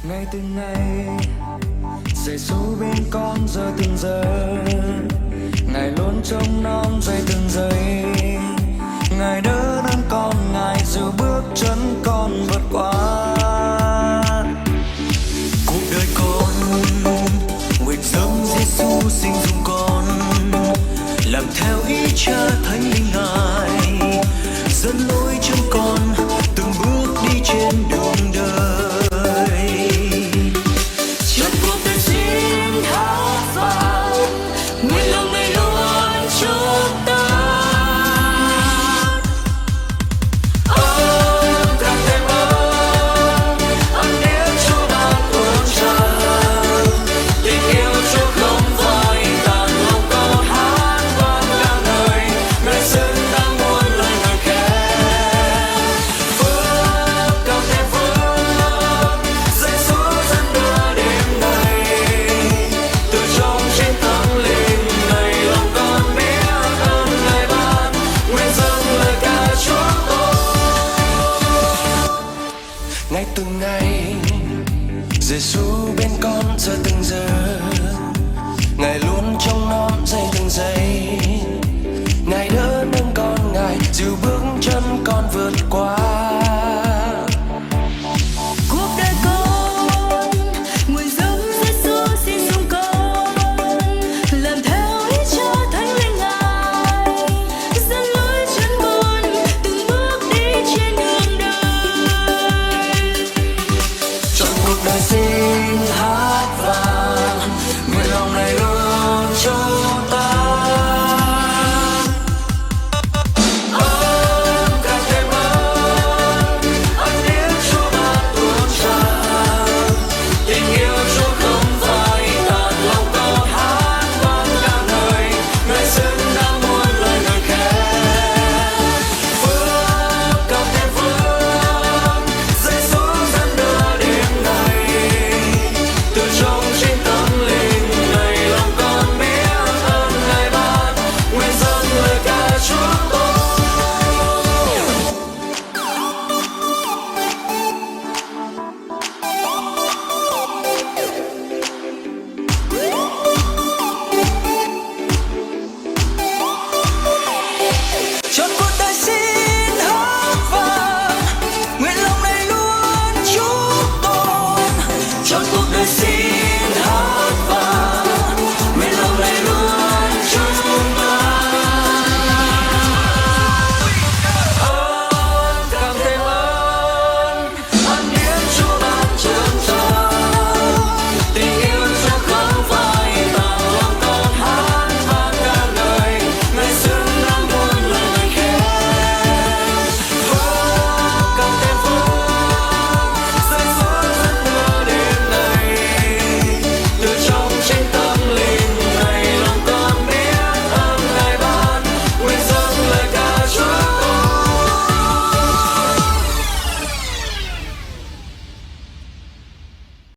Ngày từng ngày giày số bên con giờ từng giờ, Ngài luôn trông nom dây từng giây. Ngài đỡ đón con, Ngài dìu bước chân con vượt qua cuộc đời con. Nguyện dâng Giêsu sinh dung con, làm theo ý Cha Thánh Linh Ngài, dẫn lối chân con từng bước đi trên đường đời. Trong cuộc đời xin hát vang, nguyện lòng này luôn chúc ta. càng thêm ơn điếc Chúa ban ơn tràn, tình yêu Chúa không phai tàn, lòng con hát vang cả đời, Ngài xứng đáng muôn lời ngợi khen. Phước càng thêm phước, Giêsu dẫn đưa đêm nay, từ trong chính thánh linh này, lòng con biết ơn Ngài ban, nguyện dâng lời ca Chúa tôi. Ngày từng ngày Giêsu bên con giờ từng giờ, Ngài luôn trông nom giây từng giây. Ngài đỡ nâng con, Ngài dìu bước chân con vượt qua Cuộc đời con nguyện dâng Giêsu xin dung con, làm theo ý Cha Thánh Linh Ngài, dẫn lối chân con từng bước đi trên đường đời. trong cuộc đời xin hát vang, nguyện lòng này luôn cho ta. Càng thêm ơn điếc Chúa ban ơn tràn, tình yêu Chúa không phai tàn, lòng con hát vang cả đời, Ngài xứng đáng muôn lời ngợi khen. Phước càng thêm phước, Giêsu dẫn đưa đêm nay, từ trong chính tâm linh này, lòng con biết ơn Ngài ban, nguyện dâng lời ca Chúa tôi. Chọn cuộc đời xin hát vang, nguyện lòng này luôn chúc tôn. Trong cuộc đời xin hát vang,